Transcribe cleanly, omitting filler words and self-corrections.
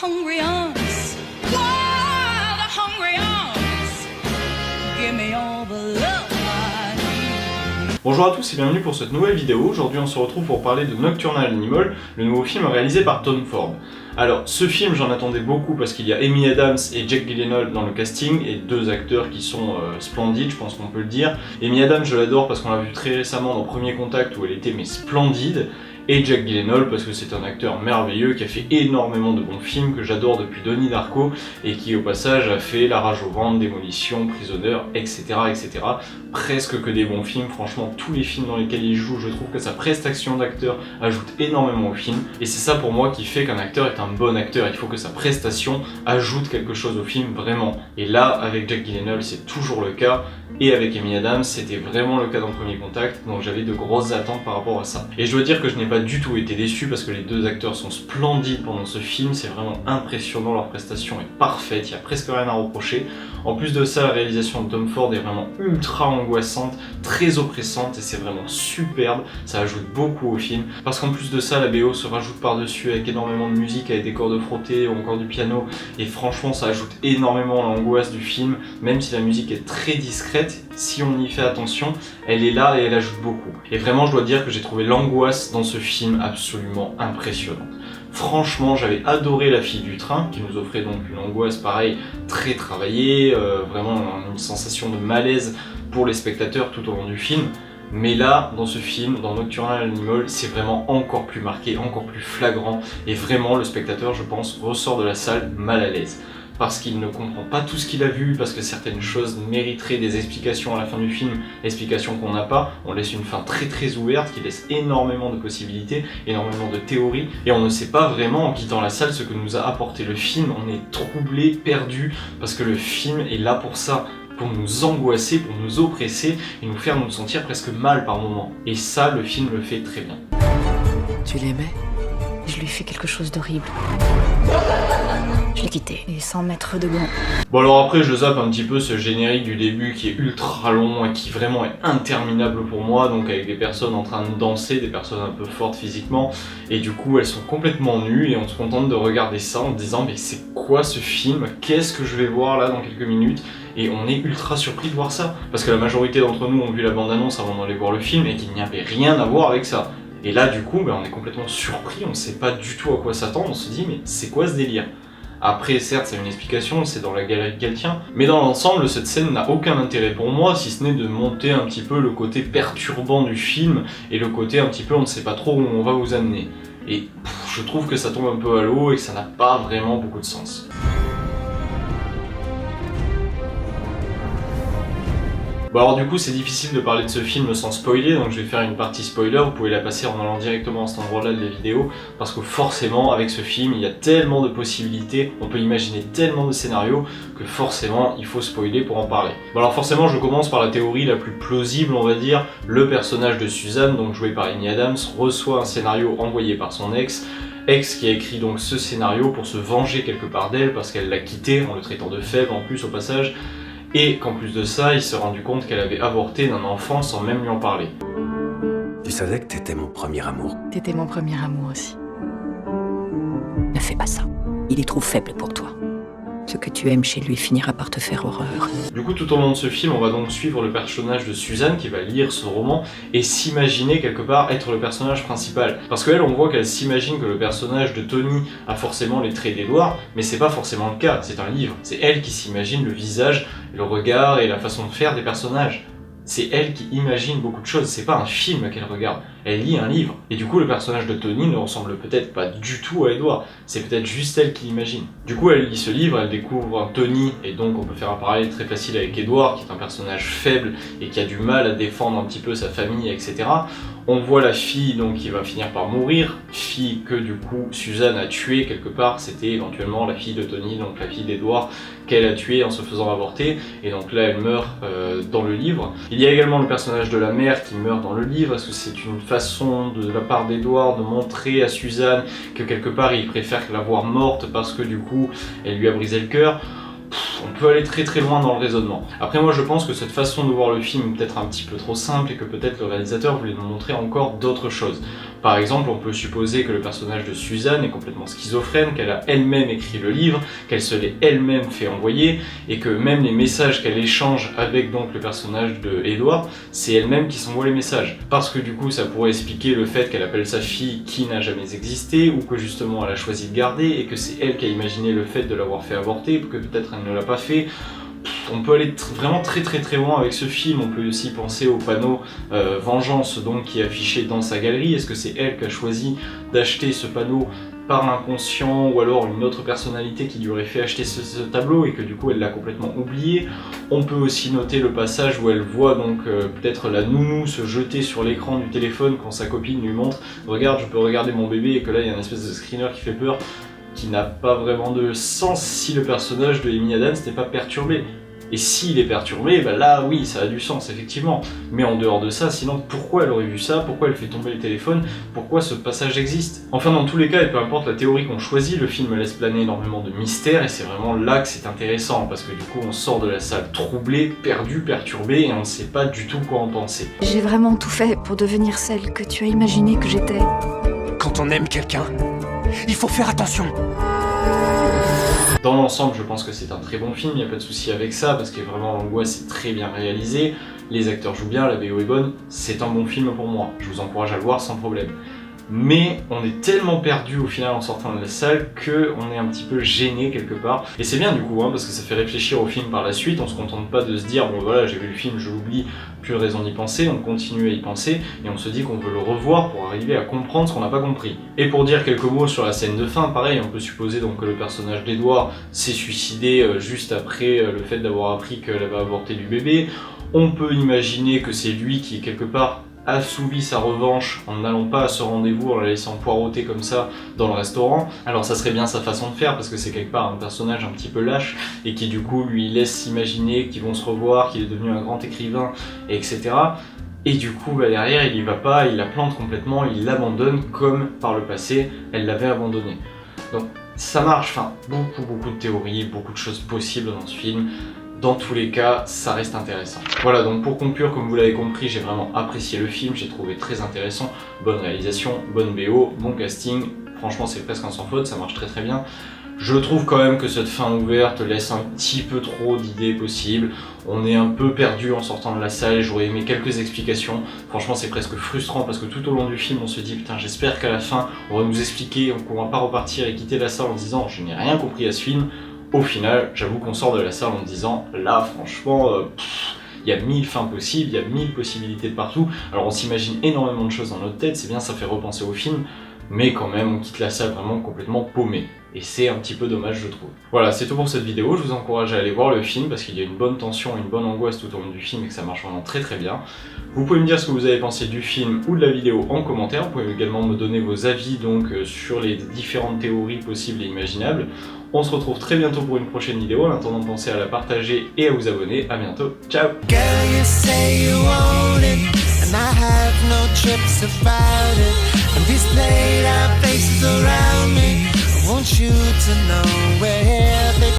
hungry arms, wild, hungry arms. Give me all the love I need. Bonjour à tous et bienvenue pour cette nouvelle vidéo. Aujourd'hui on se retrouve pour parler de Nocturnal Animal, le nouveau film réalisé par Tom Ford. Alors ce film j'en attendais beaucoup parce qu'il y a Amy Adams et Jake Gyllenhaal dans le casting et deux acteurs qui sont splendides, je pense qu'on peut le dire. Amy Adams je l'adore parce qu'on l'a vu très récemment dans Premier Contact où elle était mais splendide. Et Jake Gyllenhaal parce que c'est un acteur merveilleux qui a fait énormément de bons films que j'adore depuis Donnie Darko et qui au passage a fait La Rage au ventre, Démolition, Prisoner, etc. etc. Presque que des bons films, franchement tous les films dans lesquels il joue, je trouve que sa prestation d'acteur ajoute énormément au film et c'est ça pour moi qui fait qu'un acteur est un bon acteur, il faut que sa prestation ajoute quelque chose au film vraiment. Et là avec Jake Gyllenhaal c'est toujours le cas et avec Amy Adams c'était vraiment le cas dans Premier Contact, donc j'avais de grosses attentes par rapport à ça. Et je dois dire que je n'ai pas du tout été déçu parce que les deux acteurs sont splendides pendant ce film, c'est vraiment impressionnant, leur prestation est parfaite, il n'y a presque rien à reprocher. En plus de ça, la réalisation de Tom Ford est vraiment ultra angoissante, très oppressante et c'est vraiment superbe, ça ajoute beaucoup au film. Parce qu'en plus de ça, la BO se rajoute par-dessus avec énormément de musique, avec des cordes frottées ou encore du piano et franchement ça ajoute énormément à l'angoisse du film, même si la musique est très discrète, si on y fait attention, elle est là et elle ajoute beaucoup. Et vraiment je dois dire que j'ai trouvé l'angoisse dans ce film absolument impressionnante. Franchement, j'avais adoré La fille du train, qui nous offrait donc une angoisse pareil, très travaillée, vraiment une sensation de malaise pour les spectateurs tout au long du film. Mais là, dans ce film, dans Nocturnal Animal, c'est vraiment encore plus marqué, encore plus flagrant, et vraiment le spectateur, je pense, ressort de la salle mal à l'aise. Parce qu'il ne comprend pas tout ce qu'il a vu, parce que certaines choses mériteraient des explications à la fin du film, explications qu'on n'a pas. On laisse une fin très ouverte qui laisse énormément de possibilités, énormément de théories, et on ne sait pas vraiment en quittant la salle ce que nous a apporté le film. On est troublé, perdu, parce que le film est là pour ça, pour nous angoisser, pour nous oppresser, et nous faire nous sentir presque mal par moments. Et ça, le film le fait très bien. Tu l'aimais ? Je lui ai fait quelque chose d'horrible. Je l'ai quitté, et sans mettre de gants. Bon alors après je zappe un petit peu ce générique du début qui est ultra long et qui vraiment est interminable pour moi, donc avec des personnes en train de danser, des personnes un peu fortes physiquement, et du coup elles sont complètement nues et on se contente de regarder ça en se disant mais c'est quoi ce film ? Qu'est-ce que je vais voir là dans quelques minutes ? Et on est ultra surpris de voir ça, parce que la majorité d'entre nous ont vu la bande-annonce avant d'aller voir le film et qu'il n'y avait rien à voir avec ça. Et là du coup on est complètement surpris, on ne sait pas du tout à quoi s'attendre, on se dit mais c'est quoi ce délire ? Après certes c'est une explication, c'est dans la galerie qu'elle tient, mais dans l'ensemble cette scène n'a aucun intérêt pour moi si ce n'est de monter un petit peu le côté perturbant du film et le côté un petit peu on ne sait pas trop où on va vous amener. Et je trouve que ça tombe un peu à l'eau et que ça n'a pas vraiment beaucoup de sens. Bon alors du coup c'est difficile de parler de ce film sans spoiler, donc je vais faire une partie spoiler, vous pouvez la passer en allant directement à cet endroit-là de la vidéo, parce que forcément avec ce film il y a tellement de possibilités, on peut imaginer tellement de scénarios, que forcément il faut spoiler pour en parler. Bon alors forcément je commence par la théorie la plus plausible on va dire, le personnage de Suzanne, donc joué par Amy Adams, reçoit un scénario envoyé par son ex qui a écrit donc ce scénario pour se venger quelque part d'elle, parce qu'elle l'a quitté en le traitant de faible en plus au passage, et qu'en plus de ça, il s'est rendu compte qu'elle avait avorté d'un enfant sans même lui en parler. Tu savais que t'étais mon premier amour. T'étais mon premier amour aussi. Ne fais pas ça. Il est trop faible pour toi. Ce que tu aimes chez lui finira par te faire horreur. Du coup, tout au long de ce film, on va donc suivre le personnage de Suzanne qui va lire ce roman et s'imaginer quelque part être le personnage principal. Parce qu'elle, on voit qu'elle s'imagine que le personnage de Tony a forcément les traits d'Edward, mais c'est pas forcément le cas, c'est un livre. C'est elle qui s'imagine le visage, le regard et la façon de faire des personnages. C'est elle qui imagine beaucoup de choses, c'est pas un film qu'elle regarde, elle lit un livre. Et du coup le personnage de Tony ne ressemble peut-être pas du tout à Edward, c'est peut-être juste elle qui l'imagine. Du coup elle lit ce livre, elle découvre un Tony, et donc on peut faire un parallèle très facile avec Edward, qui est un personnage faible et qui a du mal à défendre un petit peu sa famille, etc. On voit la fille donc qui va finir par mourir, fille que du coup Suzanne a tuée quelque part, c'était éventuellement la fille de Tony, donc la fille d'Edward, qu'elle a tuée en se faisant avorter, et donc là elle meurt dans le livre. Il y a également le personnage de la mère qui meurt dans le livre, parce que c'est une façon de la part d'Edward de montrer à Suzanne que quelque part il préfère la voir morte parce que du coup elle lui a brisé le cœur. On peut aller très loin dans le raisonnement. Après moi je pense que cette façon de voir le film est peut-être un petit peu trop simple et que peut-être le réalisateur voulait nous montrer encore d'autres choses. Par exemple, on peut supposer que le personnage de Suzanne est complètement schizophrène, qu'elle a elle-même écrit le livre, qu'elle se l'est elle-même fait envoyer, et que même les messages qu'elle échange avec donc le personnage de Edward, c'est elle-même qui s'envoie les messages. Parce que du coup, ça pourrait expliquer le fait qu'elle appelle sa fille qui n'a jamais existé, ou que justement elle a choisi de garder, et que c'est elle qui a imaginé le fait de l'avoir fait avorter, que peut-être elle ne l'a pas fait. On peut aller vraiment très loin avec ce film. On peut aussi penser au panneau Vengeance donc, qui est affiché dans sa galerie. Est-ce que c'est elle qui a choisi d'acheter ce panneau par inconscient, ou alors une autre personnalité qui lui aurait fait acheter ce tableau et que du coup elle l'a complètement oublié? On peut aussi noter le passage où elle voit donc peut-être la nounou se jeter sur l'écran du téléphone quand sa copine lui montre « Regarde, je peux regarder mon bébé » et que là il y a une espèce de screener qui fait peur, qui n'a pas vraiment de sens si le personnage de Amy Adams n'était pas perturbé. Et s'il est perturbé, bah là oui, ça a du sens, effectivement. Mais en dehors de ça, sinon, pourquoi elle aurait vu ça? Pourquoi elle fait tomber le téléphone? Pourquoi ce passage existe? Enfin, dans tous les cas, et peu importe la théorie qu'on choisit, le film laisse planer énormément de mystères, et c'est vraiment là que c'est intéressant, parce que du coup, on sort de la salle troublé, perdu, perturbé, et on ne sait pas du tout quoi en penser. J'ai vraiment tout fait pour devenir celle que tu as imaginé que j'étais. Quand on aime quelqu'un, il faut faire attention. Dans l'ensemble, je pense que c'est un très bon film, il n'y a pas de souci avec ça, parce que vraiment l'angoisse est très bien réalisée, les acteurs jouent bien, la BO est bonne, c'est un bon film pour moi, je vous encourage à le voir sans problème. Mais on est tellement perdu au final en sortant de la salle qu'on est un petit peu gêné quelque part. Et c'est bien du coup, parce que ça fait réfléchir au film par la suite, on se contente pas de se dire bon voilà j'ai vu le film, je l'oublie, plus de raison d'y penser, on continue à y penser et on se dit qu'on veut le revoir pour arriver à comprendre ce qu'on n'a pas compris. Et pour dire quelques mots sur la scène de fin, pareil, on peut supposer donc que le personnage d'Edward s'est suicidé juste après le fait d'avoir appris qu'elle avait avorté du bébé. On peut imaginer que c'est lui qui quelque part assouvi sa revanche en n'allant pas à ce rendez-vous, en la laissant poireauter comme ça dans le restaurant. Alors ça serait bien sa façon de faire parce que c'est quelque part un personnage un petit peu lâche et qui du coup lui laisse imaginer qu'ils vont se revoir, qu'il est devenu un grand écrivain, etc. Et du coup derrière il y va pas, il la plante complètement, il l'abandonne comme par le passé elle l'avait abandonné. Donc ça marche, enfin beaucoup de théories, beaucoup de choses possibles dans ce film. Dans tous les cas, ça reste intéressant. Voilà, donc pour conclure, comme vous l'avez compris, j'ai vraiment apprécié le film, j'ai trouvé très intéressant, bonne réalisation, bonne BO, bon casting, franchement c'est presque un sans faute, ça marche très bien. Je trouve quand même que cette fin ouverte laisse un petit peu trop d'idées possibles, on est un peu perdu en sortant de la salle, j'aurais aimé quelques explications, franchement c'est presque frustrant parce que tout au long du film on se dit putain j'espère qu'à la fin on va nous expliquer, qu'on va pas repartir et quitter la salle en disant je n'ai rien compris à ce film. Au final, j'avoue qu'on sort de la salle en disant, là franchement, il y a 1000 fins possibles, il y a 1000 possibilités de partout. Alors on s'imagine énormément de choses dans notre tête, c'est bien, ça fait repenser au film, mais quand même on quitte la salle vraiment complètement paumé. Et c'est un petit peu dommage je trouve. Voilà, c'est tout pour cette vidéo, je vous encourage à aller voir le film parce qu'il y a une bonne tension, une bonne angoisse tout au long du film et que ça marche vraiment très bien. Vous pouvez me dire ce que vous avez pensé du film ou de la vidéo en commentaire, vous pouvez également me donner vos avis donc sur les différentes théories possibles et imaginables. On se retrouve très bientôt pour une prochaine vidéo, en attendant pensez à la partager et à vous abonner, à bientôt, ciao! Want you to know where